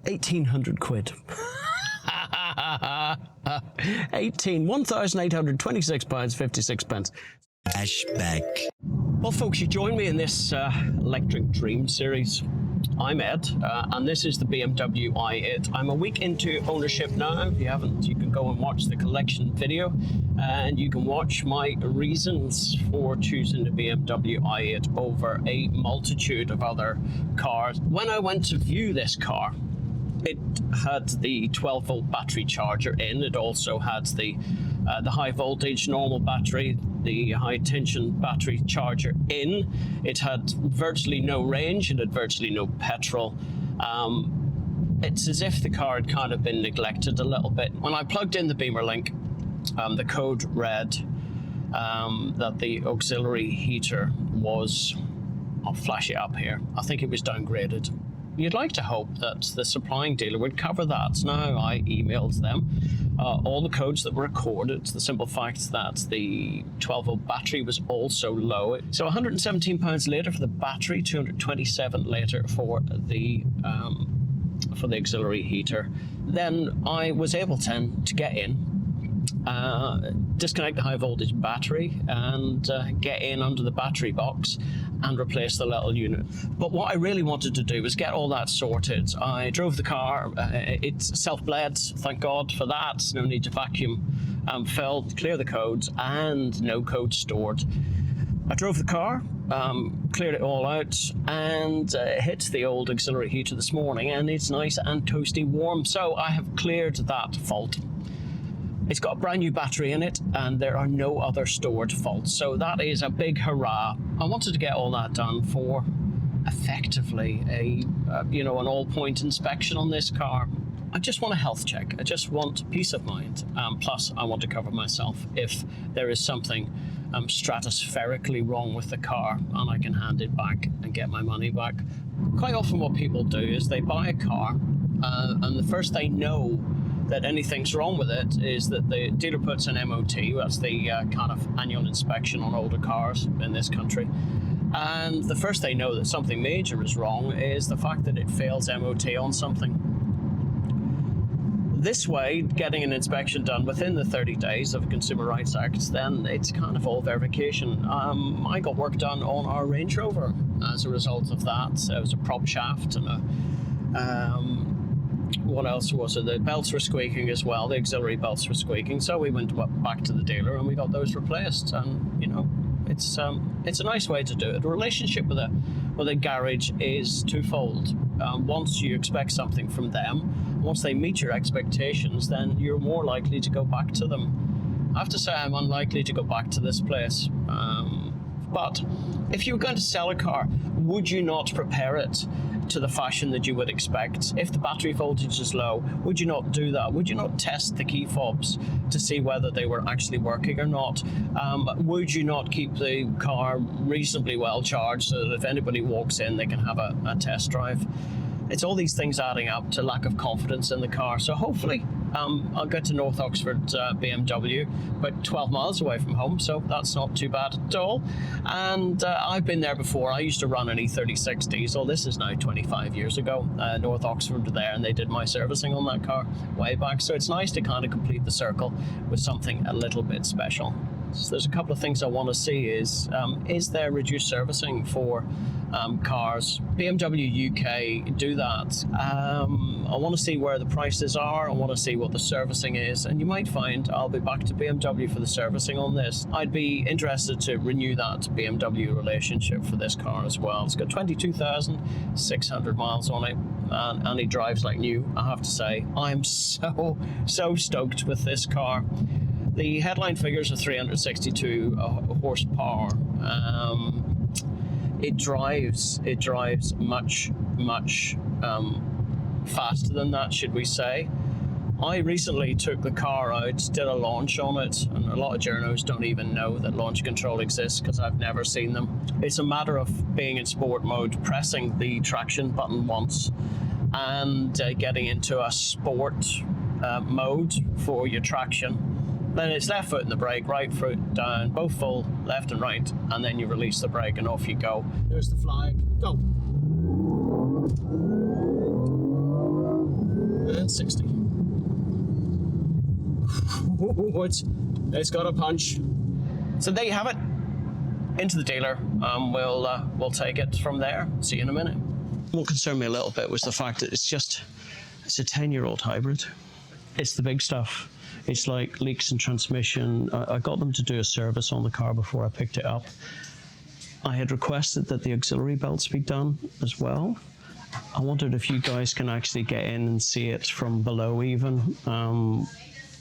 1,800 quid. 1,826 pounds 56 pence. Flashback. Well, folks, you join me in this Electric Dream series. I'm Ed, and this is the BMW i8. I'm a week into ownership now. If you haven't, you can go and watch the collection video, and you can watch my reasons for choosing the BMW i8 over a multitude of other cars. When I went to view this car, it had the 12-volt battery charger in. It also had the high voltage normal battery, the high tension battery charger in. It had virtually no range. It had virtually no petrol. It's as if the car had kind of been neglected a little bit. When I plugged in the Beamer link, the code read that the auxiliary heater was, I'll flash it up here, I think it was downgraded. You'd like to hope that the supplying dealer would cover that. Now, I emailed them all the codes that were recorded, the simple fact that the 12-volt battery was also low. So £117 later for the battery, $227 later for the auxiliary heater. Then I was able to get in, disconnect the high voltage battery and get in under the battery box and replace the little unit. But what I really wanted to do was get all that sorted. I drove the car, it's self-bled, thank God for that, no need to vacuum fill, clear the codes, and no code stored. I drove the car, cleared it all out, and hit the old auxiliary heater this morning, and it's nice and toasty warm, so I have cleared that fault. It's got a brand new battery in it, and there are no other stored faults. So that is a big hurrah. I wanted to get all that done for effectively an all-point inspection on this car. I just want a health check. I just want peace of mind. Plus, I want to cover myself if there is something stratospherically wrong with the car, and I can hand it back and get my money back. Quite often what people do is they buy a car, and the first they know that anything's wrong with it is that the dealer puts an MOT, that's the kind of annual inspection on older cars in this country. And the first they know that something major is wrong is the fact that it fails MOT on something. This way, getting an inspection done within the 30 days of the Consumer Rights Act, then it's kind of all verification. I got work done on our Range Rover as a result of that. It was a prop shaft and what else was it? The belts were squeaking as well. The auxiliary belts were squeaking. So we went back to the dealer and we got those replaced. And it's a nice way to do it. The relationship with a garage is twofold. Once you expect something from them, once they meet your expectations, then you're more likely to go back to them. I have to say I'm unlikely to go back to this place. But if you were going to sell a car, would you not prepare it to the fashion that you would expect? If the battery voltage is low, would you not do that? Would you not test the key fobs to see whether they were actually working or not? Would you not keep the car reasonably well charged so that if anybody walks in, they can have a test drive? It's all these things adding up to lack of confidence in the car. So hopefully I'll get to North Oxford BMW, about 12 miles away from home, so that's not too bad at all. And I've been there before. I used to run an E36 diesel. This is now 25 years ago. North Oxford were there, and they did my servicing on that car way back. So it's nice to kind of complete the circle with something a little bit special. So there's a couple of things I want to see is there reduced servicing for cars? BMW UK do that. I want to see where the prices are. I want to see what the servicing is, and you might find I'll be back to BMW for the servicing on this. I'd be interested to renew that BMW relationship for this car as well. It's got 22,600 miles on it, and it drives like new, I have to say. I'm so stoked with this car. The headline figures are 362 horsepower. It drives much faster than that, should we say. I recently took the car out, did a launch on it, and a lot of journos don't even know that launch control exists because I've never seen them. It's a matter of being in sport mode, pressing the traction button once, and getting into a sport mode for your traction. Then it's left foot in the brake, right foot down, both full, left and right, and then you release the brake and off you go. There's the flag, go. 60. It's got a punch. So there you have it. Into the dealer. We'll take it from there. See you in a minute. What concerned me a little bit was the fact that it's a 10-year-old hybrid. It's the big stuff. It's like leaks in transmission. I got them to do a service on the car before I picked it up. I had requested that the auxiliary belts be done as well. I wondered if you guys can actually get in and see it from below even,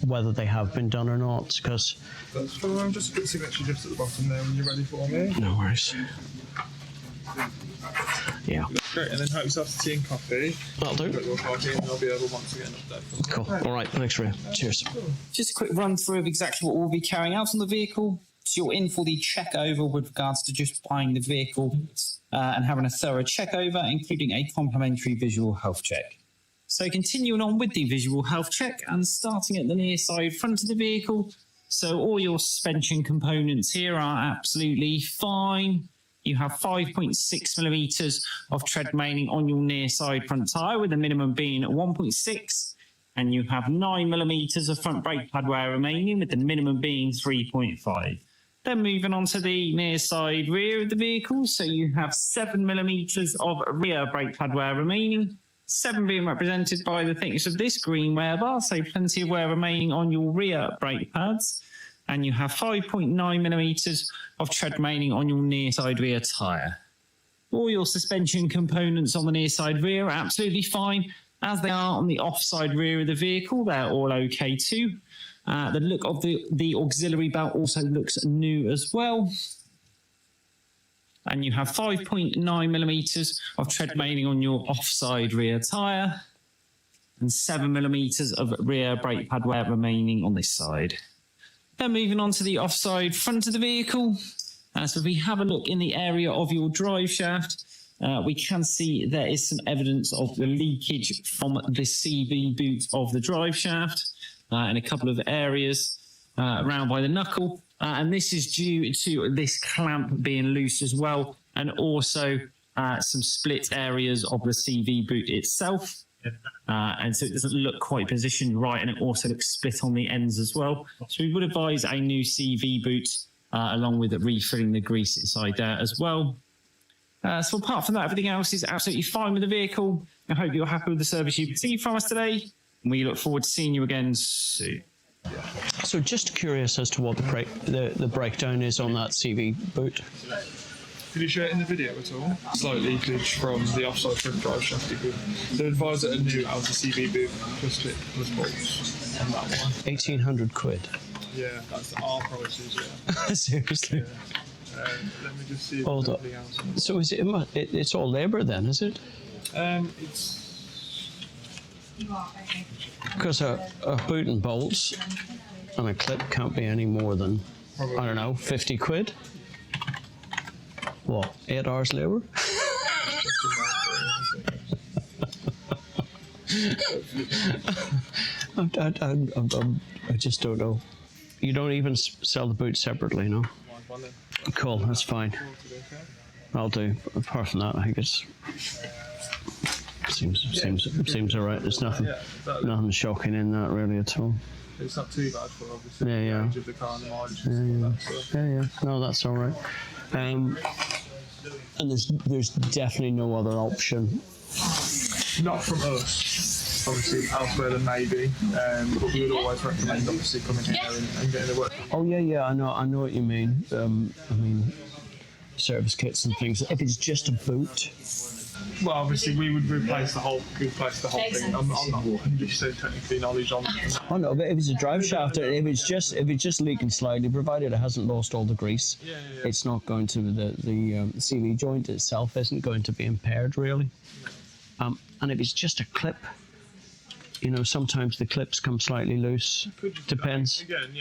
whether they have been done or not, because... That's fine, just a quick signature just at the bottom there when you're ready for me. No worries. Yeah. Great, and then help yourself to tea and coffee. That'll do. Put your card in and I'll be able once to get an update. Cool. All right, thanks, Ray. Cheers. Just a quick run through of exactly what we'll be carrying out on the vehicle. So you're in for the check over with regards to just buying the vehicle and having a thorough check over, including a complimentary visual health check. So continuing on with the visual health check and starting at the near side front of the vehicle. So all your suspension components here are absolutely fine. You have 5.6 millimeters of tread remaining on your near side front tyre, with the minimum being 1.6. And you have 9 millimeters of front brake pad wear remaining, with the minimum being 3.5. Then moving on to the near side rear of the vehicle. So you have 7 millimeters of rear brake pad wear remaining, 7 being represented by the thickness of this green wear bar, so plenty of wear remaining on your rear brake pads. And you have 5.9 millimeters of tread remaining on your near side rear tyre. All your suspension components on the near side rear are absolutely fine, as they are on the offside rear of the vehicle. They're all okay too. The look of the auxiliary belt also looks new as well. And you have 5.9 millimeters of tread remaining on your offside rear tyre, and 7 millimeters of rear brake pad wear remaining on this side. Then moving on to the offside front of the vehicle. So if we have a look in the area of your drive shaft, we can see there is some evidence of the leakage from the CV boot of the drive shaft in a couple of areas around by the knuckle. And this is due to this clamp being loose as well, and also some split areas of the CV boot itself. And so it doesn't look quite positioned right, and it also looks split on the ends as well. So we would advise a new CV boot along with refilling the grease inside there as well. So apart from that, everything else is absolutely fine with the vehicle. I hope you're happy with the service you've received from us today, and we look forward to seeing you again soon. So just curious as to what the breakdown is on that CV boot. Could you show it in the video at all? Slight leakage from the offside front drive shaft. They advise that a new outer CV boot plus clip plus bolts on that one. 1,800 quid. Yeah, that's our prices, yeah. Seriously? Yeah. Let me just see if Hold there's up. anything else on it. So is it's all labour then, is it? It's... Because a boot and bolts and a clip can't be any more than, Probably. I don't know, 50 quid? What, 8 hours labour? I just don't know. You don't even sell the boot separately, no? Cool, that's fine. I'll do. Apart from that, I think it's seems alright. There's nothing shocking in that really at all. It's not too bad for obviously the range of the car and the mileage and stuff like that. So. Yeah. No, that's all right. And there's definitely no other option. Not from us, obviously elsewhere than maybe, but we would always recommend obviously coming here and getting the work. Oh yeah, I know what you mean. I mean, service kits and things. If it's just a boot. Well, obviously we would replace the whole thing. I'm not 100% technically knowledge on. Oh no, but if it's a drive shaft, if it's just leaking slightly, provided it hasn't lost all the grease, it's not going to the CV joint itself isn't going to be impaired really. And if it's just a clip, you know, sometimes the clips come slightly loose. Depends. Again,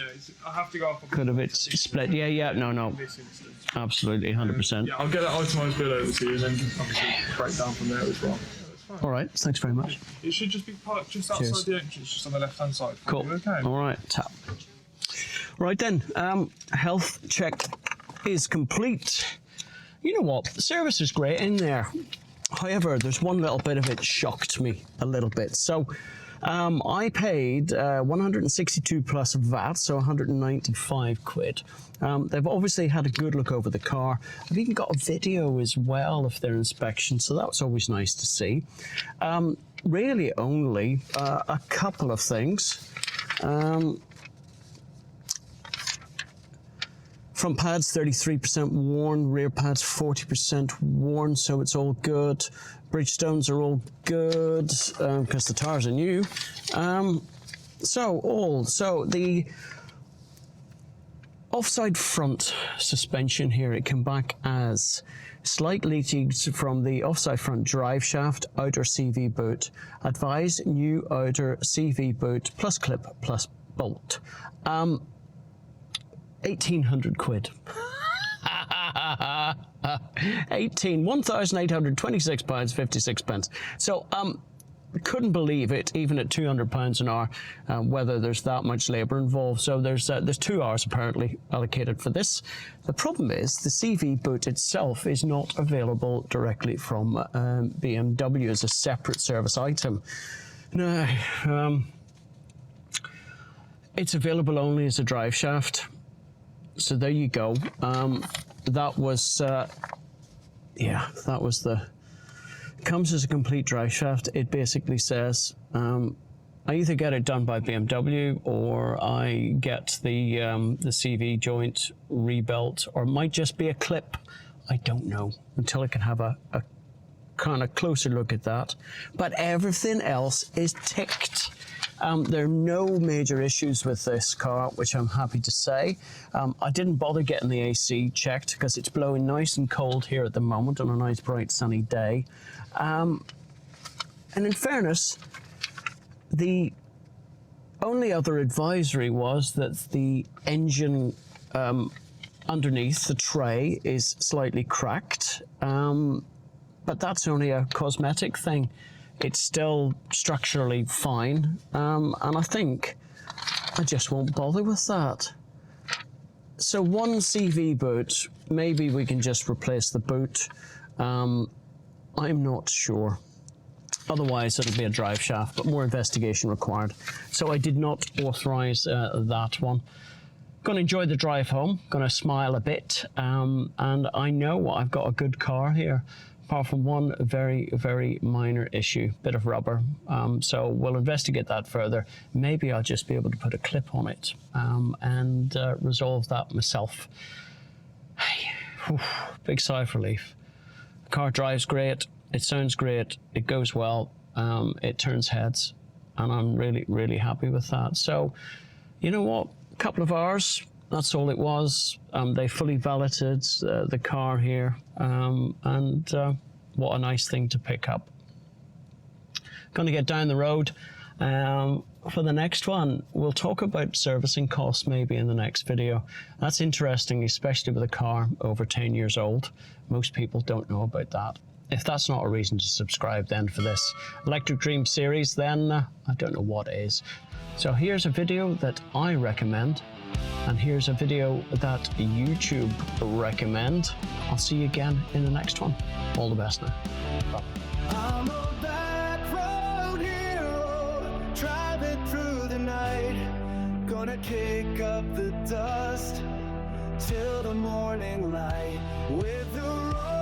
I have to go off. Could have it's split. Yeah. No. In this instance. Absolutely, 100%. Yeah, I'll get that itemised bill over to you, and then obviously break down from there as well. All right, thanks very much. It should just be parked just outside the entrance, just on the left-hand side. Cool. Okay. All right, tap. Right then, health check is complete. You know what? The service is great in there. However, there's one little bit of it shocked me a little bit. So I paid 162 plus VAT, so 195 quid. They've obviously had a good look over the car. I've even got a video as well of their inspection, so that's always nice to see. Really only a couple of things. Front pads 33% worn, rear pads 40% worn, so it's all good. Bridgestones are all good because the tires are new. So the offside front suspension here, it came back as slight leakage from the offside front drive shaft, outer CV boot. Advise new outer CV boot plus clip plus bolt. 1,800 quid. 1,826 pounds 56 pence. So couldn't believe it, even at 200 pounds an hour, whether there's that much labor involved. So there's 2 hours apparently allocated for this. The problem is the CV boot itself is not available directly from BMW as a separate service item. No, it's available only as a drive shaft. So there you go. That was comes as a complete drive shaft. It basically says I either get it done by BMW or I get the CV joint rebuilt, or it might just be a clip. I don't know until I can have a kind of closer look at that. But everything else is ticked. There are no major issues with this car, which I'm happy to say. I didn't bother getting the AC checked because it's blowing nice and cold here at the moment on a nice bright sunny day. And in fairness, the only other advisory was that the engine underneath the tray is slightly cracked, but that's only a cosmetic thing. It's still structurally fine, and I think I just won't bother with that. So one CV boot, maybe we can just replace the boot. I'm not sure. Otherwise, it'll be a drive shaft, but more investigation required. So I did not authorize that one. Going to enjoy the drive home, going to smile a bit, and I know I've got a good car here. Apart from one very, very minor issue, bit of rubber. So we'll investigate that further. Maybe I'll just be able to put a clip on it and resolve that myself. Big sigh of relief. The car drives great. It sounds great. It goes well. It turns heads. And I'm really, really happy with that. So, you know what? A couple of hours. That's all it was. They fully validated the car here, and what a nice thing to pick up. Going to get down the road for the next one. We'll talk about servicing costs maybe in the next video. That's interesting, especially with a car over 10 years old. Most people don't know about that. If that's not a reason to subscribe then for this Electric Dream series, then I don't know what is. So here's a video that I recommend. And here's a video that YouTube recommend. I'll see you again in the next one. All the best now. Bye. I'm a back road hero, driving through the night. Gonna kick up the dust till the morning light with the road.